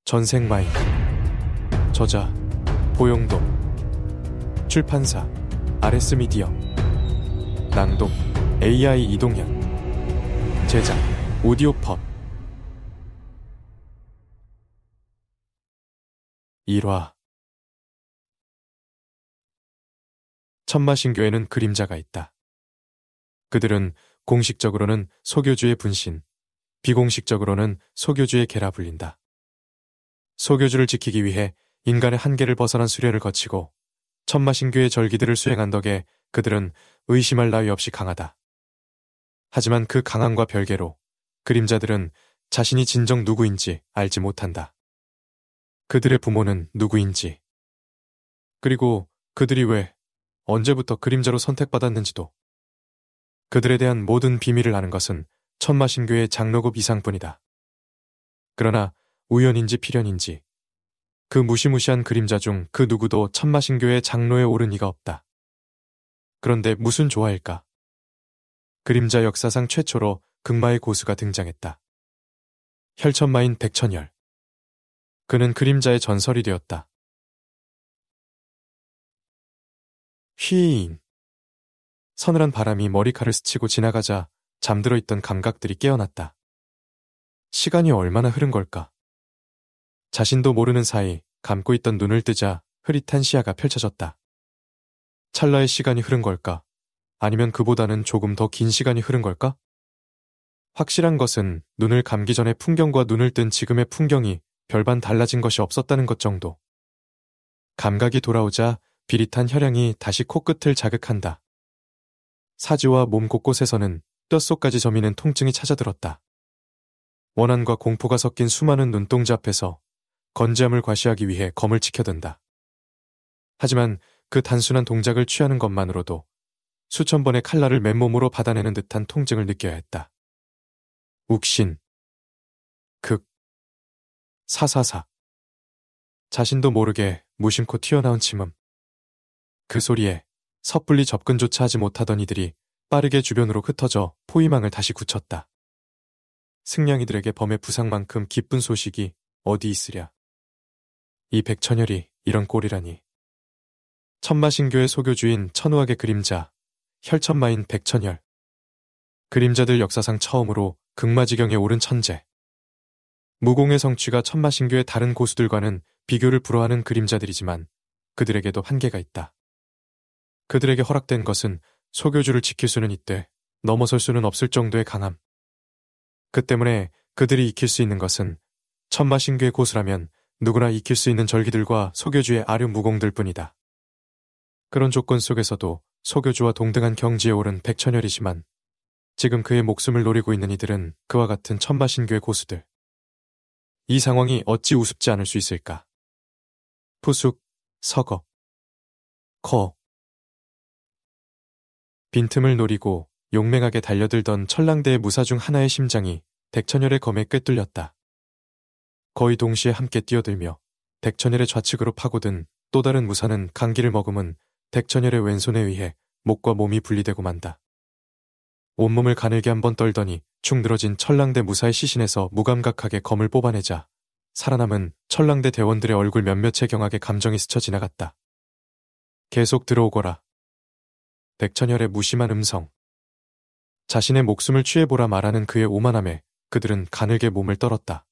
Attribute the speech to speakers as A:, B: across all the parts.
A: 전생마인. 저자 보용도. 출판사 아레스미디어. 낭독 AI 이동현. 제작 오디오펍. 1화. 천마신교에는 그림자가 있다. 그들은 공식적으로는 소교주의 분신, 비공식적으로는 소교주의 개라 불린다. 소교주를 지키기 위해 인간의 한계를 벗어난 수련을 거치고 천마신교의 절기들을 수행한 덕에 그들은 의심할 나위 없이 강하다. 하지만 그 강함과 별개로 그림자들은 자신이 진정 누구인지 알지 못한다. 그들의 부모는 누구인지, 그리고 그들이 왜, 언제부터 그림자로 선택받았는지도. 그들에 대한 모든 비밀을 아는 것은 천마신교의 장로급 이상뿐이다. 그러나 우연인지 필연인지 그 무시무시한 그림자 중 그 누구도 천마신교의 장로에 오른 이가 없다. 그런데 무슨 조화일까? 그림자 역사상 최초로 극마의 고수가 등장했다. 혈천마인 백천열. 그는 그림자의 전설이 되었다. 휘잉. 서늘한 바람이 머리카락을 스치고 지나가자 잠들어 있던 감각들이 깨어났다. 시간이 얼마나 흐른 걸까? 자신도 모르는 사이 감고 있던 눈을 뜨자 흐릿한 시야가 펼쳐졌다. 찰나의 시간이 흐른 걸까? 아니면 그보다는 조금 더 긴 시간이 흐른 걸까? 확실한 것은 눈을 감기 전의 풍경과 눈을 뜬 지금의 풍경이 별반 달라진 것이 없었다는 것 정도. 감각이 돌아오자 비릿한 혈향이 다시 코끝을 자극한다. 사지와 몸 곳곳에서는 뼛속까지 저미는 통증이 찾아들었다. 원한과 공포가 섞인 수많은 눈동자 앞에서 건재함을 과시하기 위해 검을 치켜든다. 하지만 그 단순한 동작을 취하는 것만으로도 수천 번의 칼날을 맨몸으로 받아내는 듯한 통증을 느껴야 했다. 욱신, 극, 사사사. 자신도 모르게 무심코 튀어나온 침음. 그 소리에 섣불리 접근조차 하지 못하던 이들이 빠르게 주변으로 흩어져 포위망을 다시 굳혔다. 승냥이들에게 범의 부상만큼 기쁜 소식이 어디 있으랴. 이 백천열이 이런 꼴이라니. 천마신교의 소교주인 천우학의 그림자, 혈천마인 백천열. 그림자들 역사상 처음으로 극마지경에 오른 천재. 무공의 성취가 천마신교의 다른 고수들과는 비교를 불허하는 그림자들이지만 그들에게도 한계가 있다. 그들에게 허락된 것은 소교주를 지킬 수는 있되 넘어설 수는 없을 정도의 강함. 그 때문에 그들이 익힐 수 있는 것은 천마신교의 고수라면 누구나 익힐 수 있는 절기들과 소교주의 아류 무공들 뿐이다. 그런 조건 속에서도 소교주와 동등한 경지에 오른 백천열이지만 지금 그의 목숨을 노리고 있는 이들은 그와 같은 천마신교의 고수들. 이 상황이 어찌 우습지 않을 수 있을까? 푸숙, 서거, 거. 빈틈을 노리고 용맹하게 달려들던 천랑대의 무사 중 하나의 심장이 백천열의 검에 꿰뚫렸다. 거의 동시에 함께 뛰어들며 백천열의 좌측으로 파고든 또 다른 무사는 강기를 머금은 백천열의 왼손에 의해 목과 몸이 분리되고 만다. 온몸을 가늘게 한번 떨더니 축 늘어진 천랑대 무사의 시신에서 무감각하게 검을 뽑아내자 살아남은 천랑대 대원들의 얼굴 몇몇에 경악의 감정이 스쳐 지나갔다. 계속 들어오거라. 백천열의 무심한 음성. 자신의 목숨을 취해보라 말하는 그의 오만함에 그들은 가늘게 몸을 떨었다.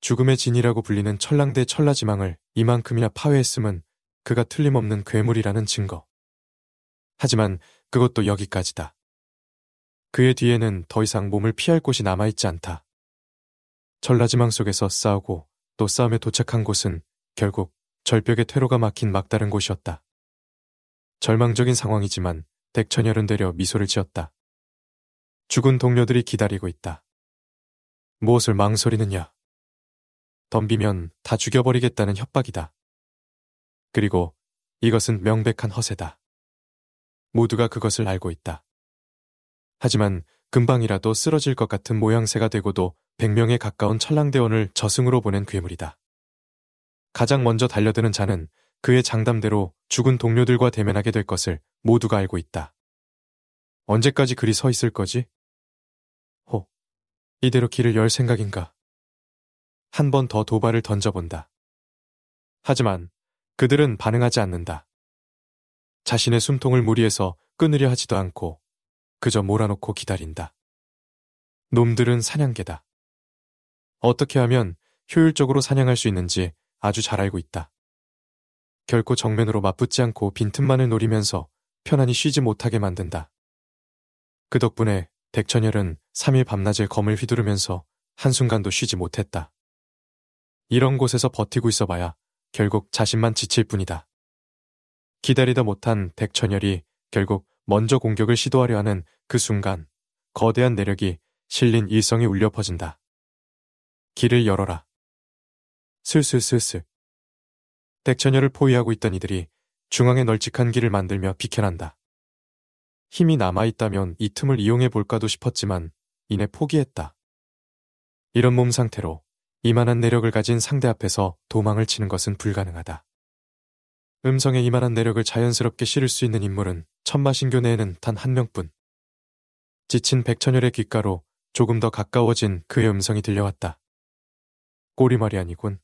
A: 죽음의 진이라고 불리는 천랑대 천라지망을 이만큼이나 파괴했음은 그가 틀림없는 괴물이라는 증거. 하지만 그것도 여기까지다. 그의 뒤에는 더 이상 몸을 피할 곳이 남아있지 않다. 천라지망 속에서 싸우고 또 싸움에 도착한 곳은 결국 절벽의 퇴로가 막힌 막다른 곳이었다. 절망적인 상황이지만 백천열은 되려 미소를 지었다. 죽은 동료들이 기다리고 있다. 무엇을 망설이느냐. 덤비면 다 죽여버리겠다는 협박이다. 그리고 이것은 명백한 허세다. 모두가 그것을 알고 있다. 하지만 금방이라도 쓰러질 것 같은 모양새가 되고도 100명에 가까운 천랑대원을 저승으로 보낸 괴물이다. 가장 먼저 달려드는 자는 그의 장담대로 죽은 동료들과 대면하게 될 것을 모두가 알고 있다. 언제까지 그리 서 있을 거지? 이대로 길을 열 생각인가? 한 번 더 도발을 던져본다. 하지만 그들은 반응하지 않는다. 자신의 숨통을 무리해서 끊으려 하지도 않고 그저 몰아놓고 기다린다. 놈들은 사냥개다. 어떻게 하면 효율적으로 사냥할 수 있는지 아주 잘 알고 있다. 결코 정면으로 맞붙지 않고 빈틈만을 노리면서 편안히 쉬지 못하게 만든다. 그 덕분에 백천열은 3일 밤낮을 검을 휘두르면서 한순간도 쉬지 못했다. 이런 곳에서 버티고 있어봐야 결국 자신만 지칠 뿐이다. 기다리다 못한 백천열이 결국 먼저 공격을 시도하려 하는 그 순간 거대한 내력이 실린 일성이 울려 퍼진다. 길을 열어라. 슬슬슬슬. 백천열을 포위하고 있던 이들이 중앙에 널찍한 길을 만들며 비켜난다. 힘이 남아있다면 이 틈을 이용해 볼까도 싶었지만 이내 포기했다. 이런 몸 상태로 이만한 내력을 가진 상대 앞에서 도망을 치는 것은 불가능하다. 음성에 이만한 내력을 자연스럽게 실을 수 있는 인물은 천마신교 내에는 단 한 명뿐. 지친 백천열의 귓가로 조금 더 가까워진 그의 음성이 들려왔다. 꼬리말이 아니군.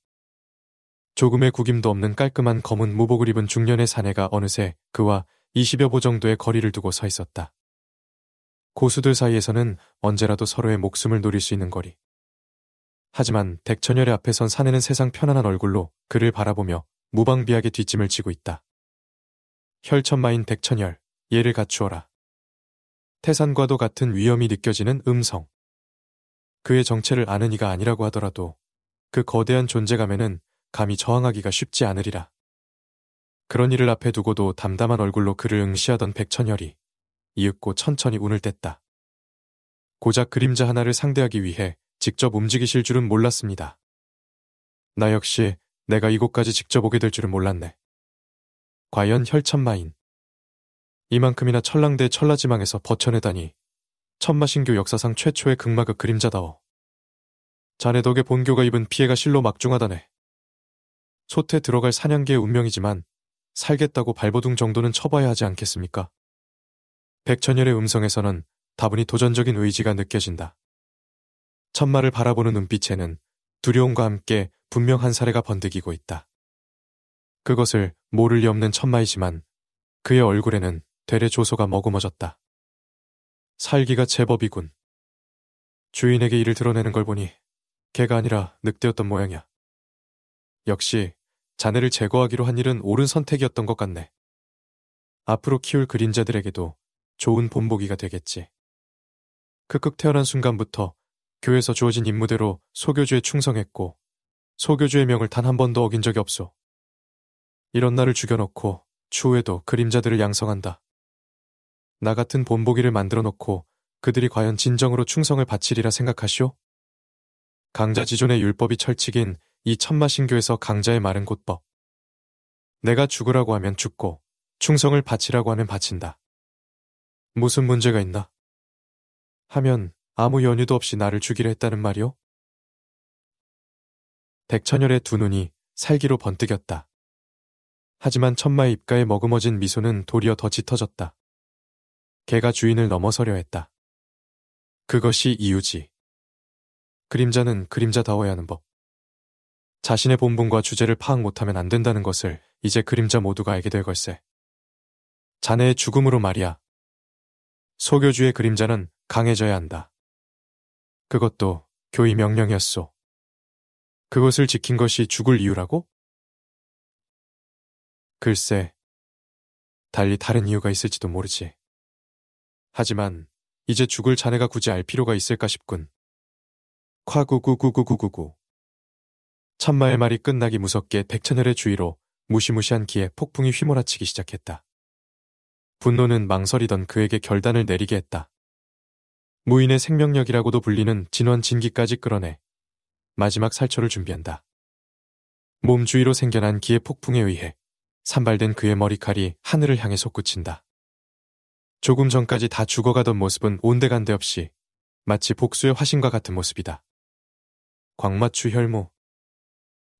A: 조금의 구김도 없는 깔끔한 검은 무복을 입은 중년의 사내가 어느새 그와 20여 보 정도의 거리를 두고 서 있었다. 고수들 사이에서는 언제라도 서로의 목숨을 노릴 수 있는 거리. 하지만 백천열의 앞에 선 사내는 세상 편안한 얼굴로 그를 바라보며 무방비하게 뒷짐을 지고 있다. 혈천마인 백천열, 예를 갖추어라. 태산과도 같은 위험이 느껴지는 음성. 그의 정체를 아는 이가 아니라고 하더라도 그 거대한 존재감에는 감히 저항하기가 쉽지 않으리라. 그런 이를 앞에 두고도 담담한 얼굴로 그를 응시하던 백천열이 이윽고 천천히 운을 뗐다. 고작 그림자 하나를 상대하기 위해 직접 움직이실 줄은 몰랐습니다. 나 역시 내가 이곳까지 직접 오게 될 줄은 몰랐네. 과연 혈천마인. 이만큼이나 천랑대 천라지망에서 버텨내다니 천마신교 역사상 최초의 극마극 그림자다워. 자네 덕에 본교가 입은 피해가 실로 막중하다네. 솥에 들어갈 사냥개의 운명이지만 살겠다고 발버둥 정도는 쳐봐야 하지 않겠습니까? 백천열의 음성에서는 다분히 도전적인 의지가 느껴진다. 천마를 바라보는 눈빛에는 두려움과 함께 분명 한 사례가 번득이고 있다. 그것을 모를 리 없는 천마이지만 그의 얼굴에는 되레 조소가 머금어졌다. 살기가 제법이군. 주인에게 이를 드러내는 걸 보니 개가 아니라 늑대였던 모양이야. 역시 자네를 제거하기로 한 일은 옳은 선택이었던 것 같네. 앞으로 키울 그림자들에게도 좋은 본보기가 되겠지. 극극 태어난 순간부터 교에서 주어진 임무대로 소교주에 충성했고 소교주의 명을 단 한 번도 어긴 적이 없소. 이런 나를 죽여놓고 추후에도 그림자들을 양성한다. 나 같은 본보기를 만들어 놓고 그들이 과연 진정으로 충성을 바치리라 생각하시오? 강자지존의 율법이 철칙인 이 천마신교에서 강자의 말은 곧법. 내가 죽으라고 하면 죽고 충성을 바치라고 하면 바친다. 무슨 문제가 있나? 하면 아무 연유도 없이 나를 죽이려 했다는 말이오? 백천열의 두 눈이 살기로 번뜩였다. 하지만 천마의 입가에 머금어진 미소는 도리어 더 짙어졌다. 개가 주인을 넘어서려 했다. 그것이 이유지. 그림자는 그림자다워야 하는 법. 자신의 본분과 주제를 파악 못하면 안 된다는 것을 이제 그림자 모두가 알게 될 걸세. 자네의 죽음으로 말이야. 소교주의 그림자는 강해져야 한다. 그것도 교의 명령이었소. 그것을 지킨 것이 죽을 이유라고? 글쎄, 달리 다른 이유가 있을지도 모르지. 하지만 이제 죽을 자네가 굳이 알 필요가 있을까 싶군. 콰구구구구구구구. 천마의 말이 끝나기 무섭게 백천열의 주위로 무시무시한 기에 폭풍이 휘몰아치기 시작했다. 분노는 망설이던 그에게 결단을 내리게 했다. 무인의 생명력이라고도 불리는 진원 진기까지 끌어내 마지막 살초를 준비한다. 몸 주위로 생겨난 기의 폭풍에 의해 산발된 그의 머리칼이 하늘을 향해 솟구친다. 조금 전까지 다 죽어가던 모습은 온데간데 없이 마치 복수의 화신과 같은 모습이다. 광마추 혈무.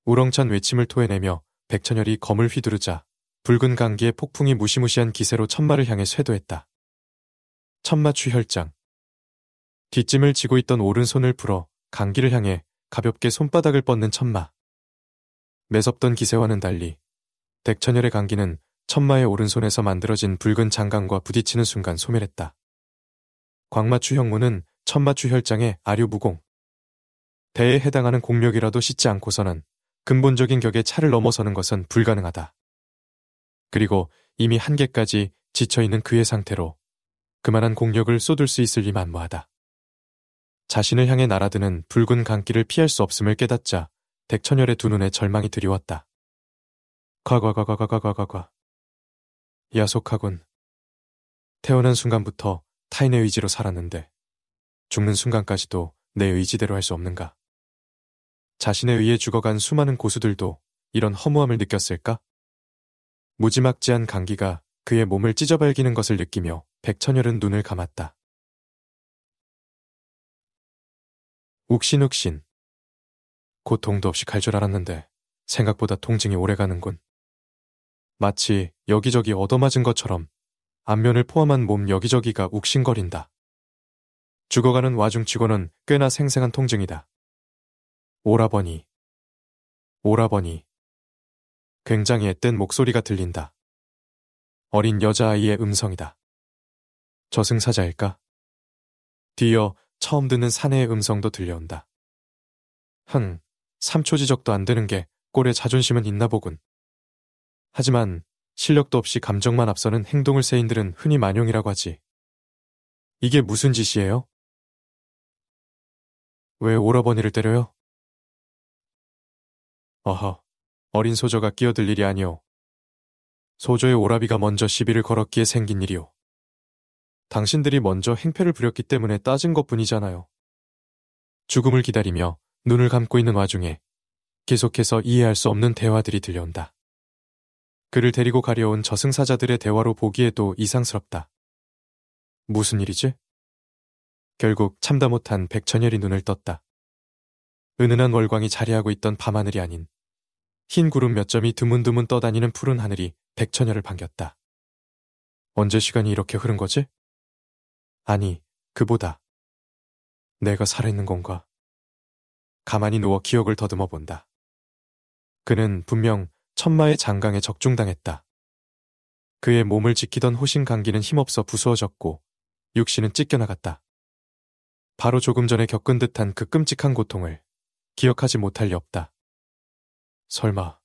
A: 우렁찬 외침을 토해내며 백천열이 검을 휘두르자 붉은 강기의 폭풍이 무시무시한 기세로 천마를 향해 쇄도했다. 천마추 혈장. 뒷짐을 지고 있던 오른손을 풀어 강기를 향해 가볍게 손바닥을 뻗는 천마. 매섭던 기세와는 달리 백천열의 강기는 천마의 오른손에서 만들어진 붉은 장강과 부딪히는 순간 소멸했다. 광마추 형무는 천마추 혈장의 아류무공. 대에 해당하는 공력이라도 씻지 않고서는 근본적인 격의 차를 넘어서는 것은 불가능하다. 그리고 이미 한계까지 지쳐있는 그의 상태로 그만한 공력을 쏟을 수 있을리 만무하다. 자신을 향해 날아드는 붉은 강기를 피할 수 없음을 깨닫자 백천열의 두 눈에 절망이 드리웠다. 과과과과과과과과. 야속하군. 태어난 순간부터 타인의 의지로 살았는데 죽는 순간까지도 내 의지대로 할 수 없는가? 자신에 의해 죽어간 수많은 고수들도 이런 허무함을 느꼈을까? 무지막지한 강기가 그의 몸을 찢어발기는 것을 느끼며 백천열은 눈을 감았다. 욱신욱신. 고통도 없이 갈 줄 알았는데 생각보다 통증이 오래가는군. 마치 여기저기 얻어맞은 것처럼 안면을 포함한 몸 여기저기가 욱신거린다. 죽어가는 와중치고는 꽤나 생생한 통증이다. 오라버니. 오라버니. 굉장히 앳된 목소리가 들린다. 어린 여자아이의 음성이다. 저승사자일까? 뒤이어 처음 듣는 사내의 음성도 들려온다. 3초 지적도 안 되는 게 꼴에 자존심은 있나 보군. 하지만 실력도 없이 감정만 앞서는 행동을 세인들은 흔히 만용이라고 하지. 이게 무슨 짓이에요? 왜 오라버니를 때려요? 어허, 어린 소저가 끼어들 일이 아니오. 소저의 오라비가 먼저 시비를 걸었기에 생긴 일이오. 당신들이 먼저 행패를 부렸기 때문에 따진 것뿐이잖아요. 죽음을 기다리며 눈을 감고 있는 와중에 계속해서 이해할 수 없는 대화들이 들려온다. 그를 데리고 가려온 저승사자들의 대화로 보기에도 이상스럽다. 무슨 일이지? 결국 참다 못한 백천열이 눈을 떴다. 은은한 월광이 자리하고 있던 밤하늘이 아닌 흰 구름 몇 점이 드문드문 떠다니는 푸른 하늘이 백천열을 반겼다. 언제 시간이 이렇게 흐른 거지? 아니, 그보다 내가 살아있는 건가? 가만히 누워 기억을 더듬어 본다. 그는 분명 천마의 장강에 적중당했다. 그의 몸을 지키던 호신 강기는 힘없어 부수어졌고 육신은 찢겨나갔다. 바로 조금 전에 겪은 듯한 그 끔찍한 고통을 기억하지 못할 리 없다. 설마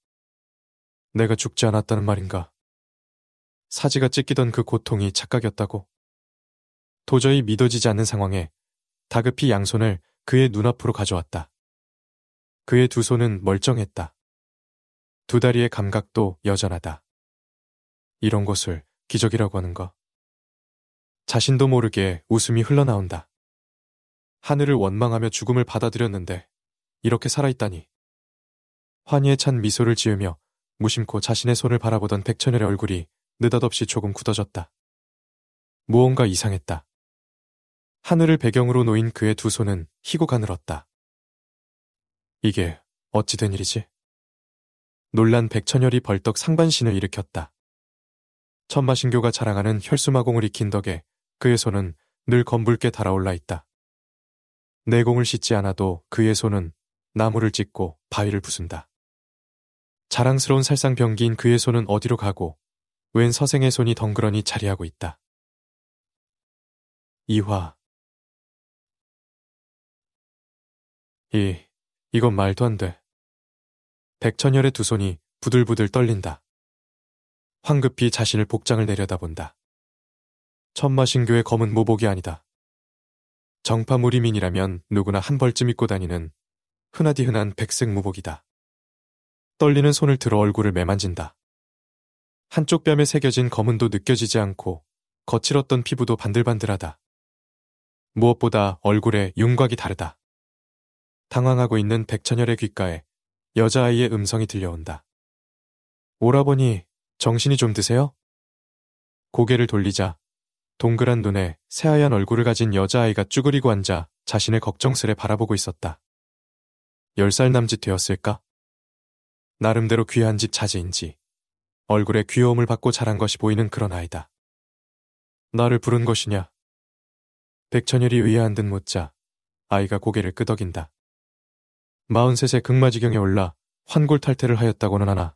A: 내가 죽지 않았다는 말인가? 사지가 찢기던 그 고통이 착각이었다고? 도저히 믿어지지 않는 상황에 다급히 양손을 그의 눈앞으로 가져왔다. 그의 두 손은 멀쩡했다. 두 다리의 감각도 여전하다. 이런 것을 기적이라고 하는가? 자신도 모르게 웃음이 흘러나온다. 하늘을 원망하며 죽음을 받아들였는데 이렇게 살아있다니. 환희에 찬 미소를 지으며 무심코 자신의 손을 바라보던 백천열의 얼굴이 느닷없이 조금 굳어졌다. 무언가 이상했다. 하늘을 배경으로 놓인 그의 두 손은 희고 가늘었다. 이게 어찌 된 일이지? 놀란 백천열이 벌떡 상반신을 일으켰다. 천마신교가 자랑하는 혈수마공을 익힌 덕에 그의 손은 늘 검붉게 달아올라 있다. 내공을 씻지 않아도 그의 손은 나무를 찢고 바위를 부순다. 자랑스러운 살상병기인 그의 손은 어디로 가고 웬 서생의 손이 덩그러니 자리하고 있다. 이화. 이건 말도 안 돼. 백천열의 두 손이 부들부들 떨린다. 황급히 자신을 복장을 내려다본다. 천마신교의 검은 모복이 아니다. 정파무리민이라면 누구나 한 벌쯤 입고 다니는 흔하디 흔한 백색 무복이다. 떨리는 손을 들어 얼굴을 매만진다. 한쪽 뺨에 새겨진 검은도 느껴지지 않고 거칠었던 피부도 반들반들하다. 무엇보다 얼굴에 윤곽이 다르다. 당황하고 있는 백천열의 귓가에 여자아이의 음성이 들려온다. 오라버니, 정신이 좀 드세요? 고개를 돌리자 동그란 눈에 새하얀 얼굴을 가진 여자아이가 쭈그리고 앉아 자신을 걱정스레 바라보고 있었다. 10살 남짓 되었을까? 나름대로 귀한 집 자제인지 얼굴에 귀여움을 받고 자란 것이 보이는 그런 아이다. 나를 부른 것이냐? 백천열이 의아한 듯 묻자 아이가 고개를 끄덕인다. 43세 극마지경에 올라 환골탈태를 하였다고는 하나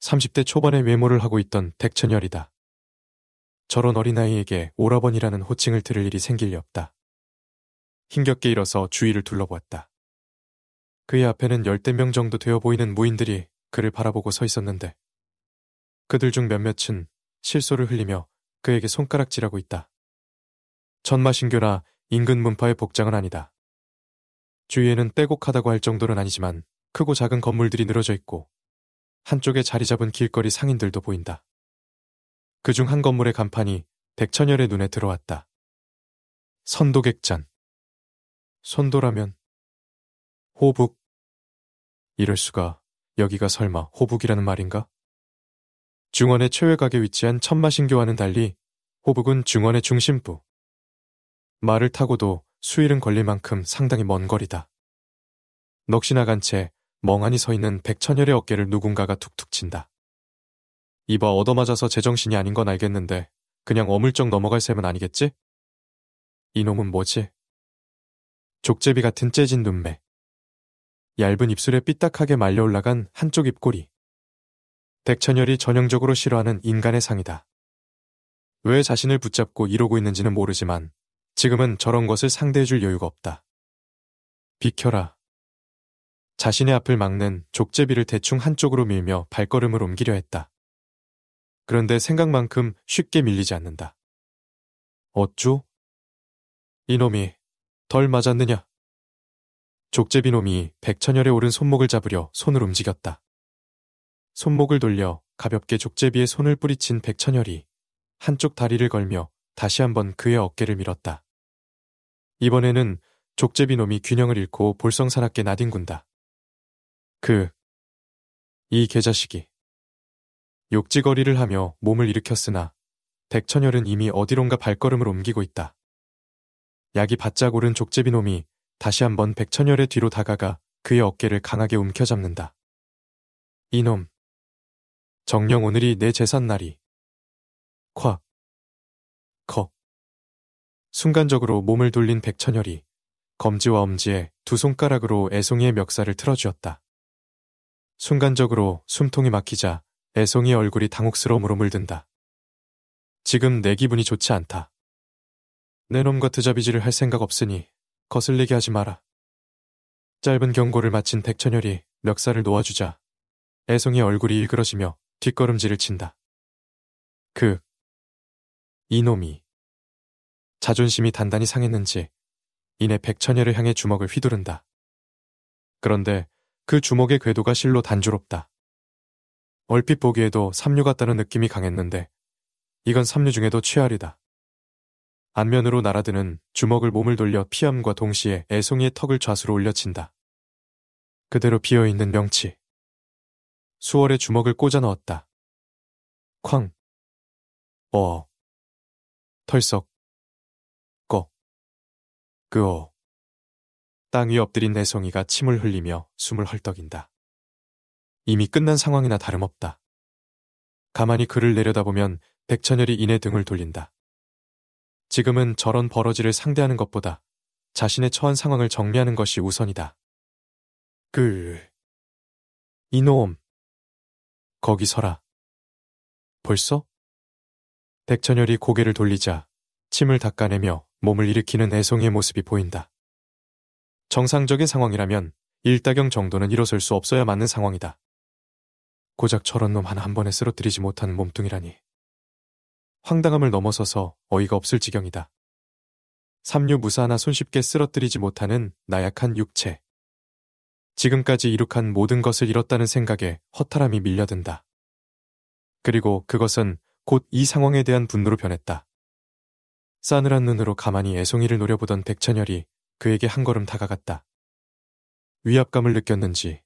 A: 30대 초반의 외모를 하고 있던 백천열이다. 저런 어린아이에게 오라버니라는 호칭을 들을 일이 생길 리 없다. 힘겹게 일어서 주위를 둘러보았다. 그의 앞에는 10명 정도 되어 보이는 무인들이 그를 바라보고 서 있었는데 그들 중 몇몇은 실소를 흘리며 그에게 손가락질하고 있다. 전마신교나 인근 문파의 복장은 아니다. 주위에는 떼곡하다고 할 정도는 아니지만 크고 작은 건물들이 늘어져 있고 한쪽에 자리 잡은 길거리 상인들도 보인다. 그중 한 건물의 간판이 백천열의 눈에 들어왔다. 선도객잔. 선도라면 호북. 이럴 수가, 여기가 설마 호북이라는 말인가? 중원의 최외곽에 위치한 천마신교와는 달리 호북은 중원의 중심부. 말을 타고도 수일은 걸릴 만큼 상당히 먼 거리다. 넋이 나간 채 멍하니 서 있는 백천열의 어깨를 누군가가 툭툭 친다. 이봐, 얻어맞아서 제정신이 아닌 건 알겠는데 그냥 어물쩍 넘어갈 셈은 아니겠지? 이놈은 뭐지? 족제비 같은 째진 눈매. 얇은 입술에 삐딱하게 말려 올라간 한쪽 입꼬리. 백천열이 전형적으로 싫어하는 인간의 상이다. 왜 자신을 붙잡고 이러고 있는지는 모르지만 지금은 저런 것을 상대해줄 여유가 없다. 비켜라. 자신의 앞을 막는 족제비를 대충 한쪽으로 밀며 발걸음을 옮기려 했다. 그런데 생각만큼 쉽게 밀리지 않는다. 어쭈? 이놈이 덜 맞았느냐? 족제비놈이 백천열의 오른 손목을 잡으려 손을 움직였다. 손목을 돌려 가볍게 족제비의 손을 뿌리친 백천열이 한쪽 다리를 걸며 다시 한번 그의 어깨를 밀었다. 이번에는 족제비놈이 균형을 잃고 볼썽사납게 나뒹군다. 이 개자식이. 욕지거리를 하며 몸을 일으켰으나 백천열은 이미 어디론가 발걸음을 옮기고 있다. 약이 바짝 오른 족제비놈이 다시 한번 백천열의 뒤로 다가가 그의 어깨를 강하게 움켜잡는다. 이놈. 정녕 오늘이 내 제삿날이. 콱. 컥. 순간적으로 몸을 돌린 백천열이 검지와 엄지에 두 손가락으로 애송이의 멱살을 틀어주었다. 순간적으로 숨통이 막히자 애송이의 얼굴이 당혹스러움으로 물든다. 지금 내 기분이 좋지 않다. 내 놈과 트자비질을 할 생각 없으니 거슬리게 하지 마라. 짧은 경고를 마친 백천열이 멱살을 놓아주자 애송이의 얼굴이 일그러지며 뒷걸음질을 친다. 이놈이. 자존심이 단단히 상했는지 이내 백천열을 향해 주먹을 휘두른다. 그런데 그 주먹의 궤도가 실로 단조롭다. 얼핏 보기에도 삼류 같다는 느낌이 강했는데 이건 삼류 중에도 최하류다. 안면으로 날아드는 주먹을 몸을 돌려 피함과 동시에 애송이의 턱을 좌수로 올려친다. 그대로 비어있는 명치. 수월의 주먹을 꽂아 넣었다. 쾅. 털썩. 끄어. 땅 위에 엎드린 애송이가 침을 흘리며 숨을 헐떡인다. 이미 끝난 상황이나 다름없다. 가만히 그를 내려다보면 백천열이 이내 등을 돌린다. 지금은 저런 버러지를 상대하는 것보다 자신의 처한 상황을 정리하는 것이 우선이다. 이놈. 거기 서라. 벌써? 백천열이 고개를 돌리자 침을 닦아내며 몸을 일으키는 애송이의 모습이 보인다. 정상적인 상황이라면 일다경 정도는 일어설 수 없어야 맞는 상황이다. 고작 저런 놈 하나 한 번에 쓰러뜨리지 못하는 몸뚱이라니. 황당함을 넘어서서 어이가 없을 지경이다. 삼류 무사 하나 손쉽게 쓰러뜨리지 못하는 나약한 육체. 지금까지 이룩한 모든 것을 잃었다는 생각에 허탈함이 밀려든다. 그리고 그것은 곧 이 상황에 대한 분노로 변했다. 싸늘한 눈으로 가만히 애송이를 노려보던 백천열이 그에게 한 걸음 다가갔다. 위압감을 느꼈는지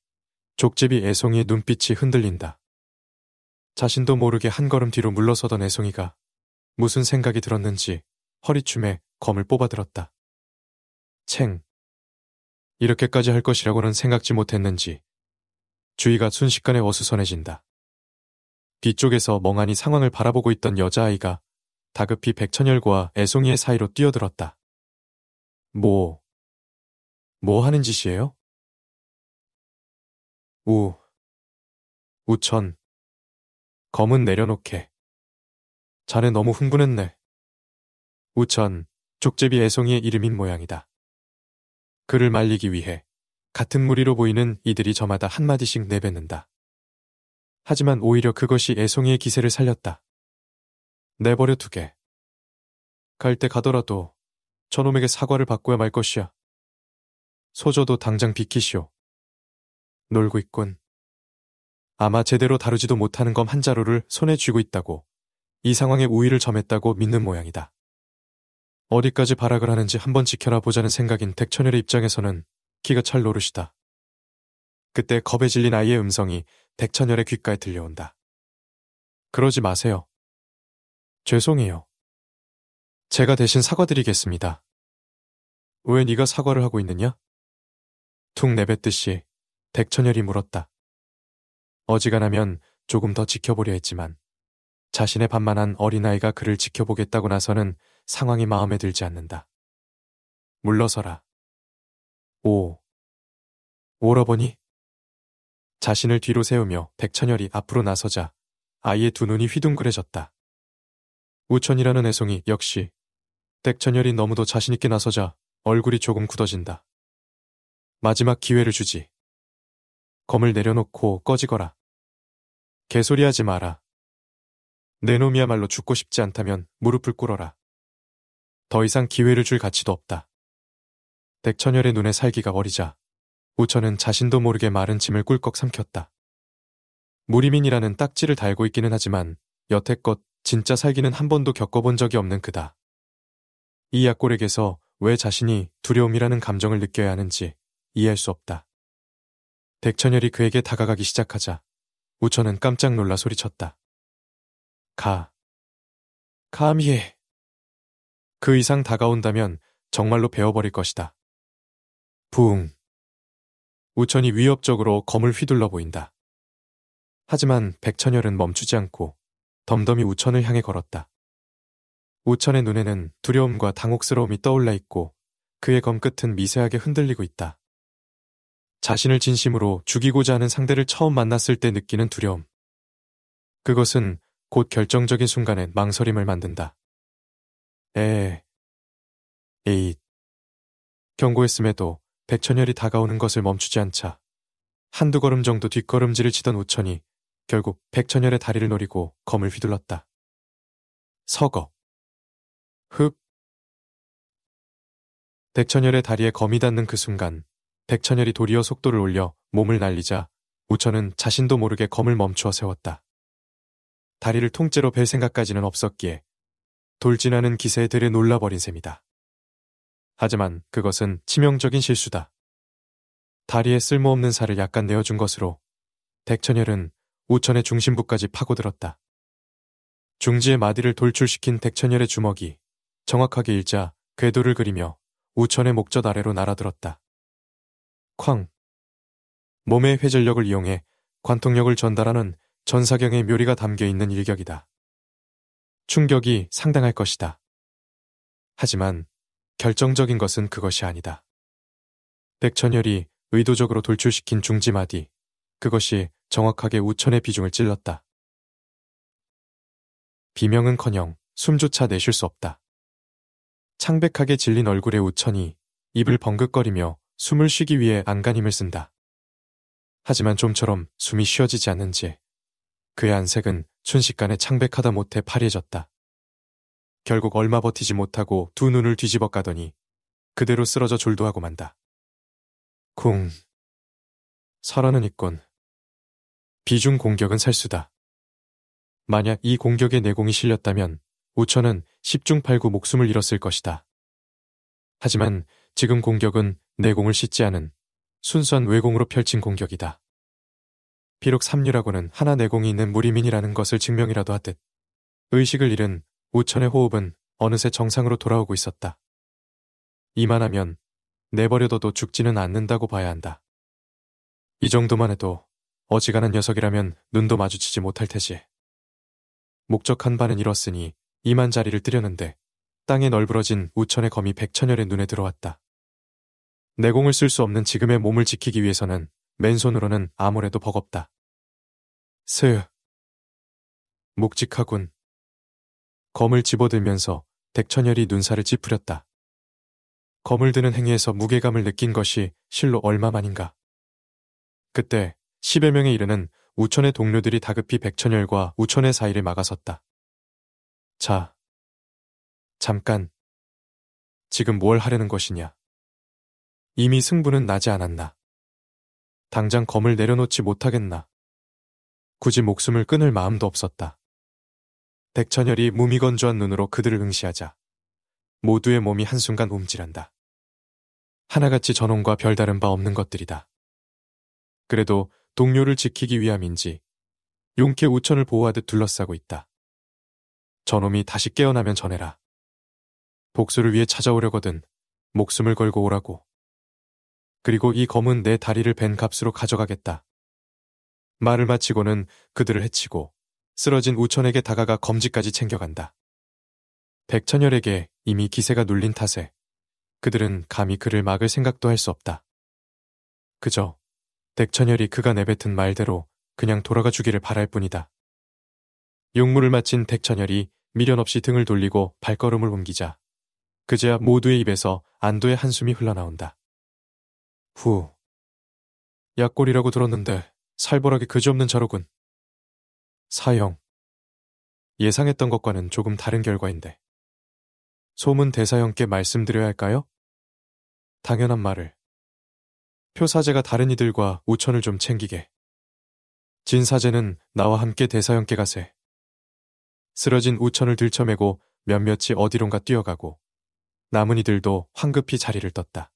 A: 족제비 애송이의 눈빛이 흔들린다. 자신도 모르게 한 걸음 뒤로 물러서던 애송이가 무슨 생각이 들었는지 허리춤에 검을 뽑아들었다. 챙. 이렇게까지 할 것이라고는 생각지 못했는지 주위가 순식간에 어수선해진다. 뒤쪽에서 멍하니 상황을 바라보고 있던 여자아이가 다급히 백천열과 애송이의 사이로 뛰어들었다. 뭐 하는 짓이에요? 우, 우천. 검은 내려놓게. 자네 너무 흥분했네. 우천, 족제비 애송이의 이름인 모양이다. 그를 말리기 위해 같은 무리로 보이는 이들이 저마다 한마디씩 내뱉는다. 하지만 오히려 그것이 애송이의 기세를 살렸다. 내버려 두게. 갈 때 가더라도 저놈에게 사과를 받고야 말 것이야. 소저도 당장 비키시오. 놀고 있군. 아마 제대로 다루지도 못하는 검 한 자루를 손에 쥐고 있다고, 이 상황에 우위를 점했다고 믿는 모양이다. 어디까지 발악을 하는지 한번 지켜나 보자는 생각인 덱천열의 입장에서는 기가 찰 노릇이다. 그때 겁에 질린 아이의 음성이 덱천열의 귓가에 들려온다. 그러지 마세요. 죄송해요. 제가 대신 사과드리겠습니다. 왜 네가 사과를 하고 있느냐? 툭 내뱉듯이 덱천열이 물었다. 어지간하면 조금 더 지켜보려 했지만 자신의 반만한 어린아이가 그를 지켜보겠다고 나서는 상황이 마음에 들지 않는다. 물러서라. 오라버니? 자신을 뒤로 세우며 덱천열이 앞으로 나서자 아이의 두 눈이 휘둥그레졌다. 우천이라는 애송이 역시 덱천열이 너무도 자신있게 나서자 얼굴이 조금 굳어진다. 마지막 기회를 주지. 검을 내려놓고 꺼지거라. 개소리하지 마라. 내 놈이야말로 죽고 싶지 않다면 무릎을 꿇어라. 더 이상 기회를 줄 가치도 없다. 덱천열의 눈에 살기가 어리자 우천은 자신도 모르게 마른 침을 꿀꺽 삼켰다. 무리민이라는 딱지를 달고 있기는 하지만 여태껏 진짜 살기는 한 번도 겪어본 적이 없는 그다. 이 약골에게서 왜 자신이 두려움이라는 감정을 느껴야 하는지 이해할 수 없다. 덱천열이 그에게 다가가기 시작하자 우천은 깜짝 놀라 소리쳤다. 감히 해. 그 이상 다가온다면 정말로 베어버릴 것이다. 부웅. 우천이 위협적으로 검을 휘둘러 보인다. 하지만 백천열은 멈추지 않고 덤덤히 우천을 향해 걸었다. 우천의 눈에는 두려움과 당혹스러움이 떠올라 있고 그의 검끝은 미세하게 흔들리고 있다. 자신을 진심으로 죽이고자 하는 상대를 처음 만났을 때 느끼는 두려움. 그것은 곧 결정적인 순간에 망설임을 만든다. 에잇. 경고했음에도 백천열이 다가오는 것을 멈추지 않자 한두 걸음 정도 뒷걸음질을 치던 우천이 결국 백천열의 다리를 노리고 검을 휘둘렀다. 서거. 흡. 백천열의 다리에 검이 닿는 그 순간 백천열이 도리어 속도를 올려 몸을 날리자 우천은 자신도 모르게 검을 멈추어 세웠다. 다리를 통째로 벨 생각까지는 없었기에 돌진하는 기세에 들에 놀라버린 셈이다. 하지만 그것은 치명적인 실수다. 다리에 쓸모없는 살을 약간 내어준 것으로 덱천열은 우천의 중심부까지 파고들었다. 중지의 마디를 돌출시킨 덱천열의 주먹이 정확하게 일자 궤도를 그리며 우천의 목젖 아래로 날아들었다. 쾅. 몸의 회전력을 이용해 관통력을 전달하는 전사경의 묘리가 담겨있는 일격이다. 충격이 상당할 것이다. 하지만 결정적인 것은 그것이 아니다. 덱천열이 의도적으로 돌출시킨 중지마디, 그것이 정확하게 우천의 비중을 찔렀다. 비명은커녕 숨조차 내쉴 수 없다. 창백하게 질린 얼굴의 우천이 입을 벙긋거리며 숨을 쉬기 위해 안간 힘을 쓴다. 하지만 좀처럼 숨이 쉬어지지 않는지 그의 안색은 순식간에 창백하다 못해 파리해졌다. 결국 얼마 버티지 못하고 두 눈을 뒤집어 까더니 그대로 쓰러져 졸도하고 만다. 쿵. 살아는 있군. 비중 공격은 살수다. 만약 이 공격에 내공이 실렸다면 우천은 10중 8구 목숨을 잃었을 것이다. 하지만 지금 공격은 내공을 싣지 않은 순수한 외공으로 펼친 공격이다. 비록 삼류라고는 하나 내공이 있는 무리민이라는 것을 증명이라도 하듯 의식을 잃은 우천의 호흡은 어느새 정상으로 돌아오고 있었다. 이만하면 내버려둬도 죽지는 않는다고 봐야 한다. 이 정도만 해도 어지간한 녀석이라면 눈도 마주치지 못할 테지. 목적한 바는 이뤘으니 이만 자리를 뜨려는데 땅에 널브러진 우천의 검이 백천열의 눈에 들어왔다. 내공을 쓸 수 없는 지금의 몸을 지키기 위해서는 맨손으로는 아무래도 버겁다. 묵직하군. 검을 집어들면서 덱천열이 눈살을 찌푸렸다. 검을 드는 행위에서 무게감을 느낀 것이 실로 얼마만인가. 그때 10여 명에 이르는 우천의 동료들이 다급히 백천열과 우천의 사이를 막아섰다. 자, 잠깐. 지금 뭘 하려는 것이냐. 이미 승부는 나지 않았나. 당장 검을 내려놓지 못하겠나. 굳이 목숨을 끊을 마음도 없었다. 백천열이 무미건조한 눈으로 그들을 응시하자 모두의 몸이 한순간 움찔한다. 하나같이 저놈과 별다른 바 없는 것들이다. 그래도 동료를 지키기 위함인지 용케 우천을 보호하듯 둘러싸고 있다. 저놈이 다시 깨어나면 전해라. 복수를 위해 찾아오려거든 목숨을 걸고 오라고. 그리고 이 검은 내 다리를 벤 값으로 가져가겠다. 말을 마치고는 그들을 해치고 쓰러진 우천에게 다가가 검지까지 챙겨간다. 백천열에게 이미 기세가 눌린 탓에 그들은 감히 그를 막을 생각도 할 수 없다. 그저 백천열이 그가 내뱉은 말대로 그냥 돌아가 주기를 바랄 뿐이다. 용무를 마친 백천열이 미련 없이 등을 돌리고 발걸음을 옮기자 그제야 모두의 입에서 안도의 한숨이 흘러나온다. 후, 약골이라고 들었는데 살벌하게 그지없는 자로군. 사형. 예상했던 것과는 조금 다른 결과인데. 소문 대사형께 말씀드려야 할까요? 당연한 말을. 표사제가 다른 이들과 우천을 좀 챙기게. 진사제는 나와 함께 대사형께 가세. 쓰러진 우천을 들쳐매고 몇몇이 어디론가 뛰어가고 남은 이들도 황급히 자리를 떴다.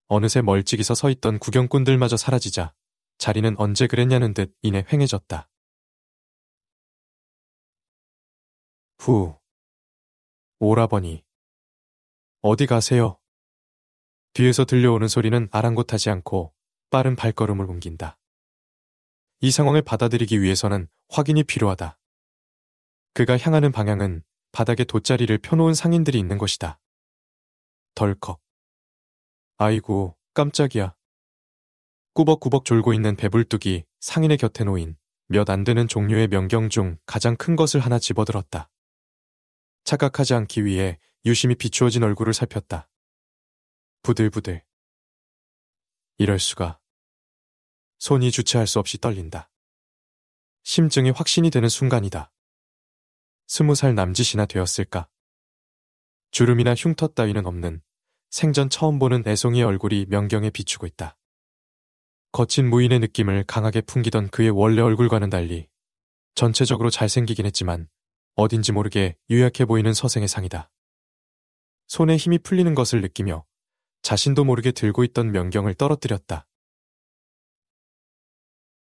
A: 어느새 멀찍이서 서있던 구경꾼들마저 사라지자 자리는 언제 그랬냐는 듯 이내 휑해졌다. 후. 오라버니. 어디 가세요? 뒤에서 들려오는 소리는 아랑곳하지 않고 빠른 발걸음을 옮긴다. 이 상황을 받아들이기 위해서는 확인이 필요하다. 그가 향하는 방향은 바닥에 돗자리를 펴놓은 상인들이 있는 곳이다. 덜컥. 아이고, 깜짝이야. 꾸벅꾸벅 졸고 있는 배불뚝이 상인의 곁에 놓인 몇 안 되는 종류의 명경 중 가장 큰 것을 하나 집어들었다. 착각하지 않기 위해 유심히 비추어진 얼굴을 살폈다. 부들부들. 이럴 수가. 손이 주체할 수 없이 떨린다. 심증이 확신이 되는 순간이다. 20살 남짓이나 되었을까. 주름이나 흉터 따위는 없는 생전 처음 보는 애송이의 얼굴이 명경에 비추고 있다. 거친 무인의 느낌을 강하게 풍기던 그의 원래 얼굴과는 달리 전체적으로 잘생기긴 했지만 어딘지 모르게 유약해 보이는 서생의 상이다. 손에 힘이 풀리는 것을 느끼며 자신도 모르게 들고 있던 명경을 떨어뜨렸다.